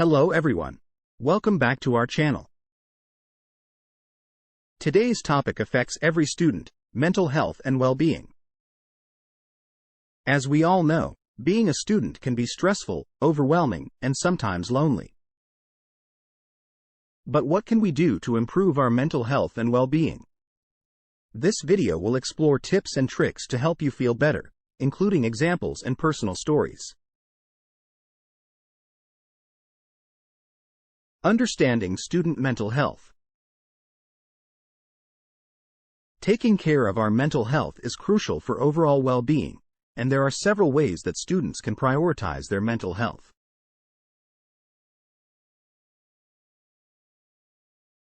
Hello everyone. Welcome back to our channel. Today's topic affects every student: mental health and well-being. As we all know, being a student can be stressful, overwhelming, and sometimes lonely. But what can we do to improve our mental health and well-being? This video will explore tips and tricks to help you feel better, including examples and personal stories. Understanding student mental health. Taking care of our mental health is crucial for overall well-being, and there are several ways that students can prioritize their mental health.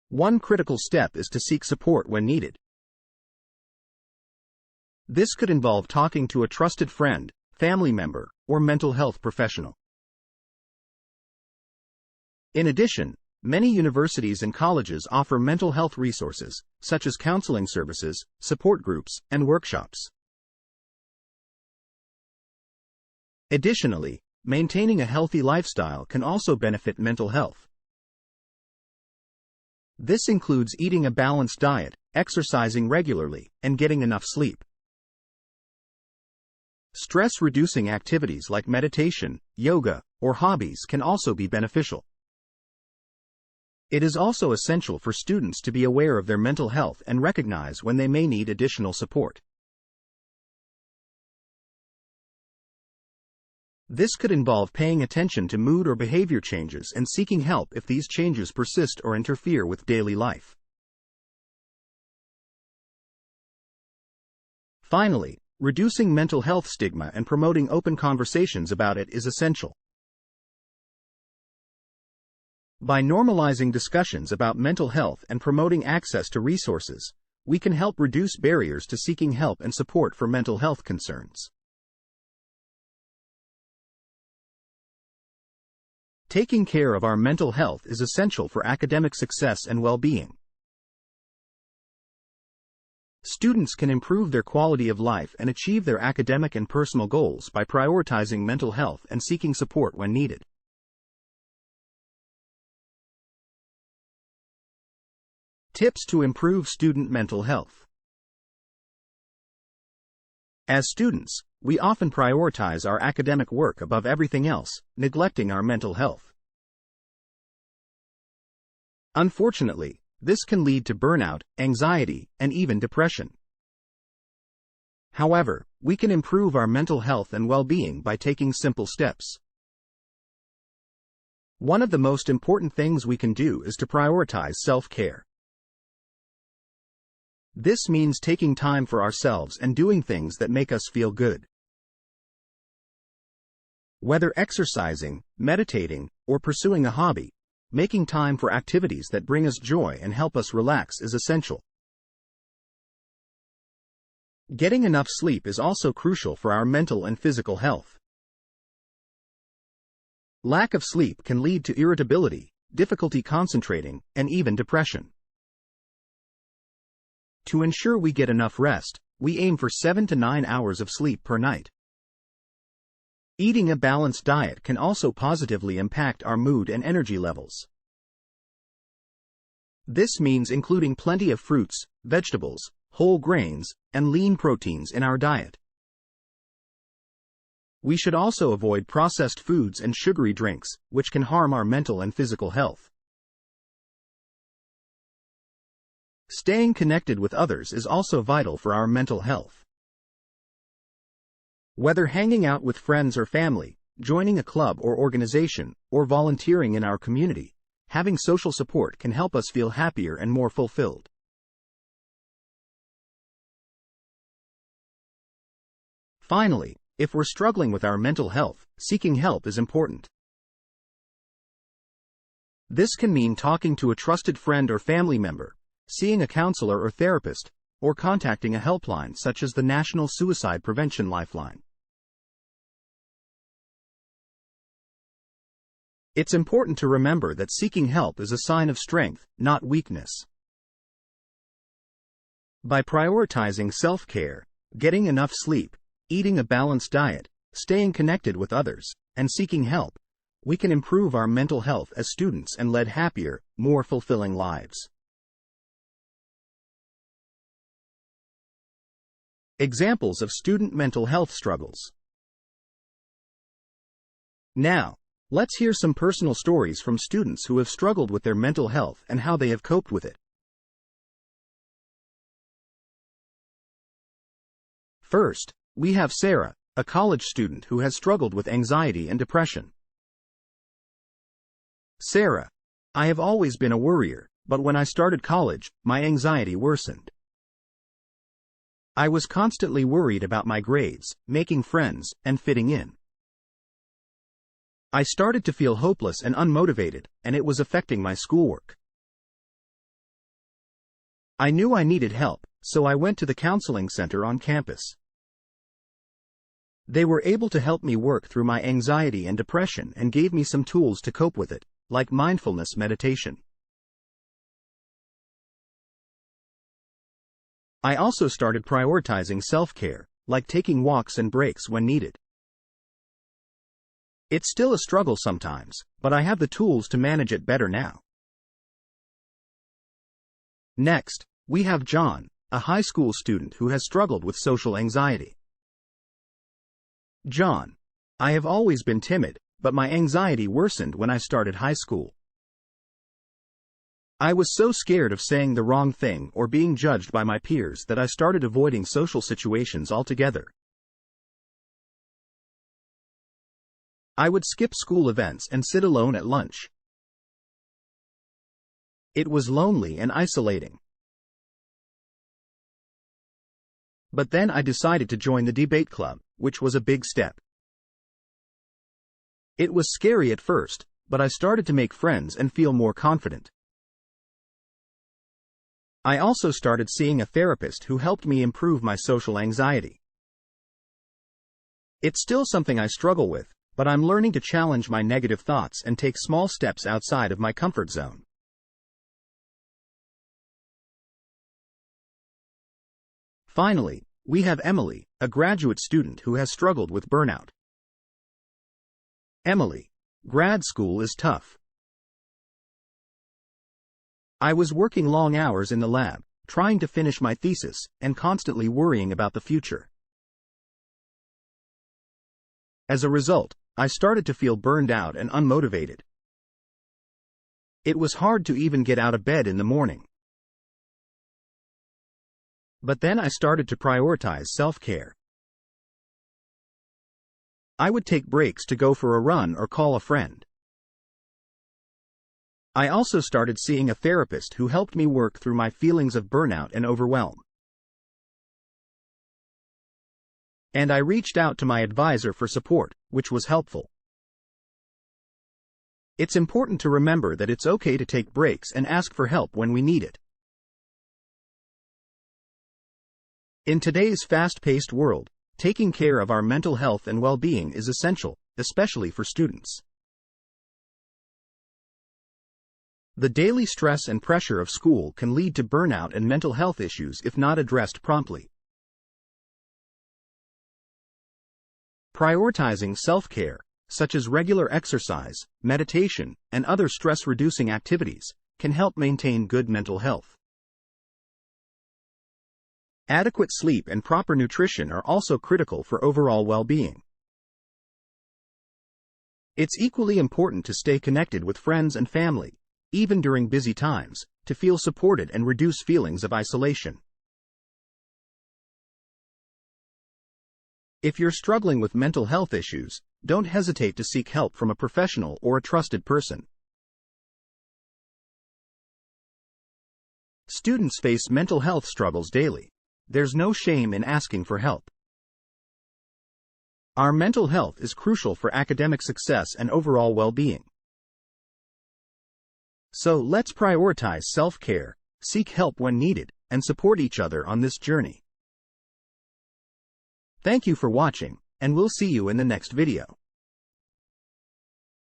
One critical step is to seek support when needed. This could involve talking to a trusted friend, family member, or mental health professional. In addition, many universities and colleges offer mental health resources, such as counseling services, support groups, and workshops. Additionally, maintaining a healthy lifestyle can also benefit mental health. This includes eating a balanced diet, exercising regularly, and getting enough sleep. Stress-reducing activities like meditation, yoga, or hobbies can also be beneficial. It is also essential for students to be aware of their mental health and recognize when they may need additional support. This could involve paying attention to mood or behavior changes and seeking help if these changes persist or interfere with daily life. Finally, reducing mental health stigma and promoting open conversations about it is essential. By normalizing discussions about mental health and promoting access to resources, we can help reduce barriers to seeking help and support for mental health concerns. Taking care of our mental health is essential for academic success and well-being. Students can improve their quality of life and achieve their academic and personal goals by prioritizing mental health and seeking support when needed. Tips to improve student mental health. As students, we often prioritize our academic work above everything else, neglecting our mental health. Unfortunately, this can lead to burnout, anxiety, and even depression. However, we can improve our mental health and well-being by taking simple steps. One of the most important things we can do is to prioritize self-care. This means taking time for ourselves and doing things that make us feel good. Whether exercising, meditating, or pursuing a hobby, making time for activities that bring us joy and help us relax is essential. Getting enough sleep is also crucial for our mental and physical health. Lack of sleep can lead to irritability, difficulty concentrating, and even depression. To ensure we get enough rest, we aim for 7 to 9 hours of sleep per night. Eating a balanced diet can also positively impact our mood and energy levels. This means including plenty of fruits, vegetables, whole grains, and lean proteins in our diet. We should also avoid processed foods and sugary drinks, which can harm our mental and physical health. Staying connected with others is also vital for our mental health. Whether hanging out with friends or family, joining a club or organization, or volunteering in our community, having social support can help us feel happier and more fulfilled. Finally, if we're struggling with our mental health, seeking help is important. This can mean talking to a trusted friend or family member, seeing a counselor or therapist, or contacting a helpline such as the National Suicide Prevention Lifeline. It's important to remember that seeking help is a sign of strength, not weakness. By prioritizing self-care, getting enough sleep, eating a balanced diet, staying connected with others, and seeking help, we can improve our mental health as students and lead happier, more fulfilling lives. Examples of student mental health struggles. Now, let's hear some personal stories from students who have struggled with their mental health and how they have coped with it. First, we have Sarah, a college student who has struggled with anxiety and depression. Sarah: I have always been a worrier, but when I started college, my anxiety worsened. I was constantly worried about my grades, making friends, and fitting in. I started to feel hopeless and unmotivated, and it was affecting my schoolwork. I knew I needed help, so I went to the counseling center on campus. They were able to help me work through my anxiety and depression and gave me some tools to cope with it, like mindfulness meditation. I also started prioritizing self-care, like taking walks and breaks when needed. It's still a struggle sometimes, but I have the tools to manage it better now. Next, we have John, a high school student who has struggled with social anxiety. John: I have always been timid, but my anxiety worsened when I started high school. I was so scared of saying the wrong thing or being judged by my peers that I started avoiding social situations altogether. I would skip school events and sit alone at lunch. It was lonely and isolating. But then I decided to join the debate club, which was a big step. It was scary at first, but I started to make friends and feel more confident. I also started seeing a therapist who helped me improve my social anxiety. It's still something I struggle with, but I'm learning to challenge my negative thoughts and take small steps outside of my comfort zone. Finally, we have Emily, a graduate student who has struggled with burnout. Emily: grad school is tough. I was working long hours in the lab, trying to finish my thesis, and constantly worrying about the future. As a result, I started to feel burned out and unmotivated. It was hard to even get out of bed in the morning. But then I started to prioritize self-care. I would take breaks to go for a run or call a friend. I also started seeing a therapist who helped me work through my feelings of burnout and overwhelm. And I reached out to my advisor for support, which was helpful. It's important to remember that it's okay to take breaks and ask for help when we need it. In today's fast-paced world, taking care of our mental health and well-being is essential, especially for students. The daily stress and pressure of school can lead to burnout and mental health issues if not addressed promptly. Prioritizing self-care, such as regular exercise, meditation, and other stress-reducing activities, can help maintain good mental health. Adequate sleep and proper nutrition are also critical for overall well-being. It's equally important to stay connected with friends and family, even during busy times, to feel supported and reduce feelings of isolation. If you're struggling with mental health issues, don't hesitate to seek help from a professional or a trusted person. Students face mental health struggles daily. There's no shame in asking for help. Our mental health is crucial for academic success and overall well-being. So let's prioritize self-care, seek help when needed, and support each other on this journey. Thank you for watching, and we'll see you in the next video.